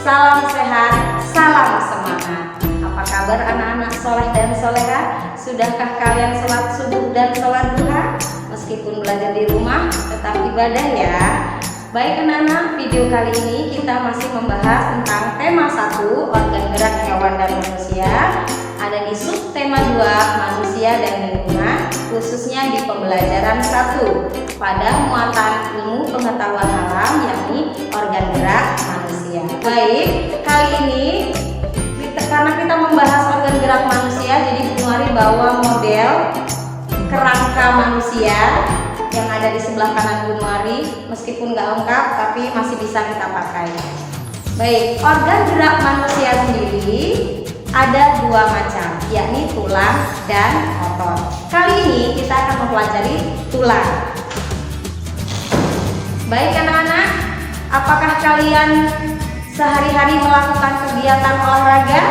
salam sehat, salam semangat. Apa kabar anak-anak soleh dan soleha? Sudahkah kalian sholat subuh dan sholat duha? Meskipun belajar di rumah, tetap ibadah ya. Baik anak-anak, video kali ini kita masih membahas tentang tema 1, organ gerak hewan dan manusia. Ada di subtema 2, manusia dan lingkungan, khususnya di pembelajaran 1 pada muatan ilmu pengetahuan alam, yakni organ gerak manusia. Baik, kali ini karena kita membahas organ gerak manusia, jadi Bu Nuari bawa model kerangka manusia yang ada di sebelah kanan Bu Nuari. Meskipun nggak lengkap, tapi masih bisa kita pakai. Baik, organ gerak manusia sendiri ada 2 macam, yakni tulang dan otot. Kali ini kita akan mempelajari tulang. Baik anak-anak, apakah kalian sehari-hari melakukan kegiatan olahraga?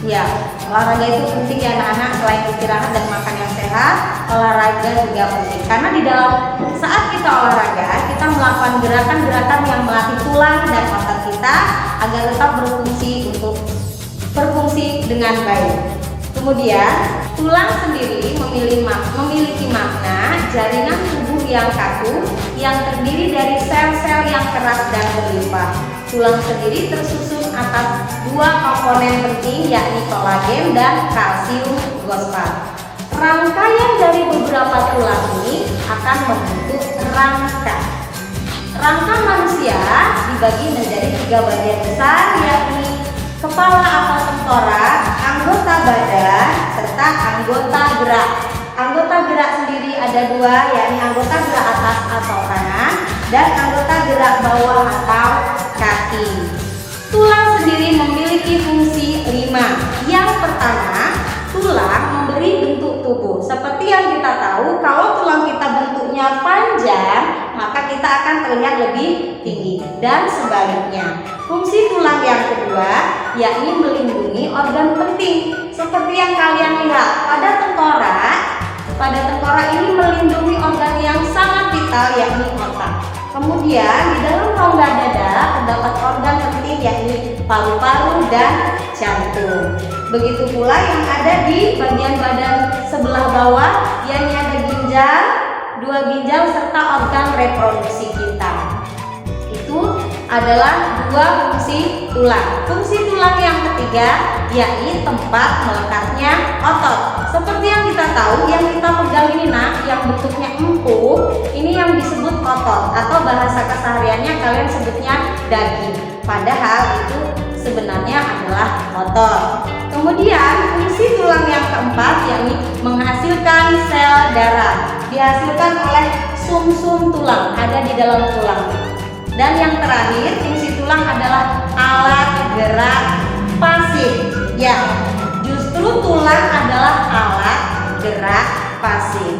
Ya, olahraga itu penting ya anak-anak. Selain istirahat dan makan yang sehat, olahraga juga penting. Karena di dalam saat kita olahraga, kita melakukan gerakan-gerakan yang melatih tulang dan otot kita agar tetap berfungsi dengan baik. Kemudian, tulang sendiri memiliki makna jaringan tubuh yang kaku yang terdiri dari sel-sel yang keras dan berlimpah. Tulang sendiri tersusun atas 2 komponen penting, yakni kolagen dan kalsium fosfat. Rangkaian dari beberapa tulang ini akan membentuk rangka. Rangka manusia dibagi menjadi 3 bagian besar, yakni kepala atau tengkorak, anggota badan, serta anggota gerak. Anggota gerak sendiri ada 2, yakni anggota gerak atas atau kanan dan anggota gerak bawah atau kaki. Tulang sendiri memiliki fungsi 5. Yang pertama, tulang memberi bentuk tubuh. Seperti yang kita tahu, kalau tulang kita bentuknya panjang, maka kita akan terlihat lebih tinggi. Dan sebaliknya, fungsi tulang yang kedua yakni melindungi organ penting. Seperti yang kalian lihat pada tengkorak. Pada tengkorak ini melindungi organ yang sangat vital, yakni otak. Kemudian di dalam rongga dada terdapat organ penting, yakni paru-paru dan jantung. Begitu pula yang ada di bagian badan sebelah bawah, yakni ada ginjal, 2 ginjal serta organ reproduksi kita. Itu adalah 2 fungsi tulang. Fungsi tulang yang ketiga yakni tempat melekatnya otot. Seperti yang kita tahu, yang kita pegang ini yang bentuknya empuk, ini yang disebut otot, atau bahasa kesehariannya kalian sebutnya daging. Padahal itu sebenarnya adalah otot. Kemudian fungsi tulang yang keempat yakni menghasilkan sel darah. Dihasilkan oleh sum-sum tulang, ada di dalam tulang. Dan yang terakhir, fungsi tulang adalah alat gerak pasif. Ya, justru tulang adalah alat gerak pasif.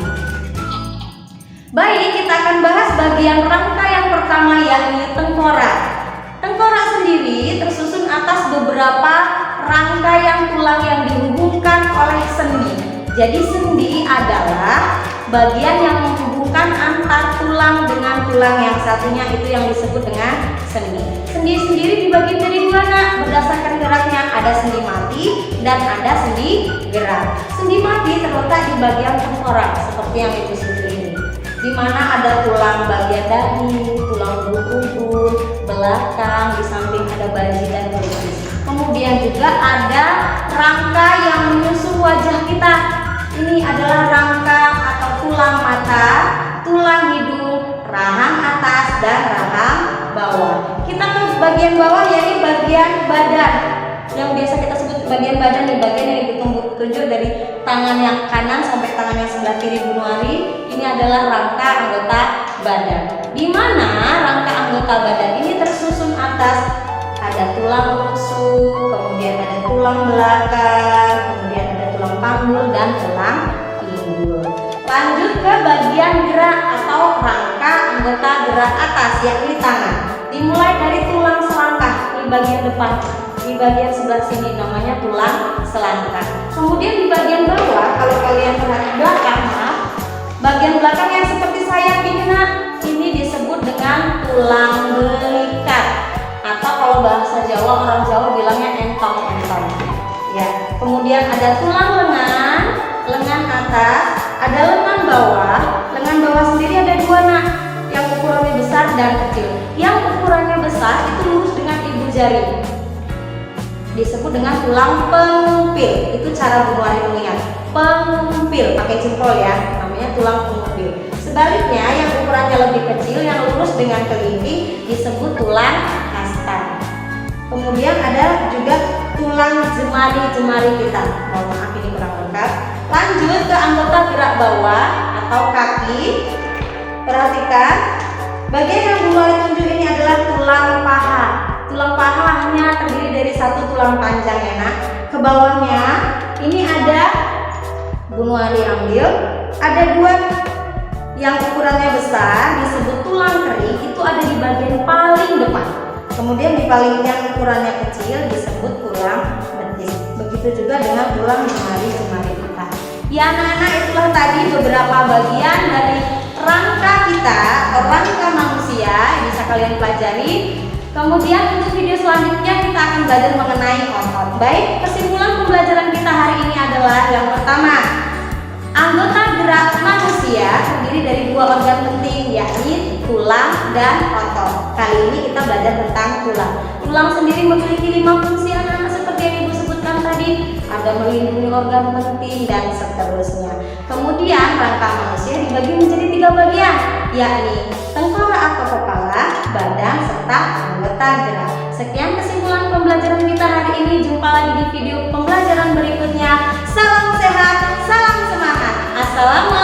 Baik, kita akan bahas bagian rangka yang pertama, yakni tengkorak. Tengkorak sendiri tersusun atas beberapa rangkaian tulang yang dihubungkan oleh sendi. Jadi sendi adalah bagian yang menghubungkan antar tulang dengan tulang yang satunya, itu yang disebut dengan sendi. Sendi sendiri dibagi menjadi 2 berdasarkan geraknya. Ada sendi mati dan ada sendi gerak. Sendi mati terletak di bagian tengkorak seperti yang ibu sebelah ini, di mana ada tulang bagian dahi, tulang ubun-ubun, belakang, di samping ada baji dan pelipis. Kemudian juga ada rangka yang menyusun wajah kita. Ini adalah rangka atau tulang mata, tulang hidung, rahang atas dan rahang bawah. Kita ke bagian bawah, yakni bagian badan, yang biasa kita sebut bagian badan, di bagian yang ditunjuk dari tangan yang kanan sampai tangan yang sebelah kiri Bu Nuari. Ini adalah rangka anggota badan, di mana rangka anggota badan ini tersusun atas ada tulang rusuk, kemudian ada tulang belakang, kemudian ada tulang panggul dan tulang pinggul. Lanjut ke bagian gerak atau rangka anggota gerak atas, yakni tangan. Dimulai dari tulang selangkah di bagian depan, di bagian sebelah sini namanya tulang selangkah. Kemudian di bagian bawah, kalau kalian perhatikan belakang, bagian belakang yang seperti sayap ini disebut dengan tulang belikat, atau kalau bahasa Jawa, orang Jawa bilangnya entong-entong. Ya, kemudian ada tulang lengan, lengan atas, ada lengan bawah. Lengan bawah sendiri ada dua nak, yang ukurannya besar dan kecil. Yang ukurannya besar itu lurus dengan ibu jari, disebut dengan tulang pengumpil. Itu cara Bu Nuari mengingat, pengumpil pakai jempol ya, namanya tulang pengumpil. Sebaliknya yang ukurannya lebih kecil, yang lurus dengan kelingking, disebut tulang kasta. Kemudian ada juga tulang jemari-jemari kita. Mohon maaf ini kurang lengkap. Lanjut ke anggota gerak bawah atau kaki. Perhatikan, bagian yang Bu Nuari tunjuk ini adalah tulang paha. Tulang paha hanya terdiri dari satu tulang panjang ya nak. Ke bawahnya ini ada, Bu Nuari ambil, ada dua yang ukurannya besar disebut tulang kering, itu ada di bagian paling depan. Kemudian di paling yang ukurannya kecil disebut tulang betis. Begitu juga dengan tulang jemari-jemari kita. Ya anak-anak, itulah tadi beberapa bagian dari rangka kita atau rangka manusia yang bisa kalian pelajari. Kemudian untuk video selanjutnya kita akan belajar mengenai otot. Baik, kesimpulan pembelajaran kita hari ini adalah yang pertama, anggota gerak manusia terdiri dari dua organ penting, yakni tulang dan otot. Kali ini kita belajar tentang tulang. Tulang sendiri memiliki 5 fungsi anak-anak seperti yang Ibu sebutkan tadi. Ada melindungi organ penting dan seterusnya. Kemudian rangka manusia dibagi menjadi 3 bagian, yakni tengkorak atau kepala, badan, serta anggota gerak. Sekian kesimpulan pembelajaran kita hari ini. Jumpa lagi di video pembelajaran berikutnya. Salam sehat, salam semangat. Assalamualaikum.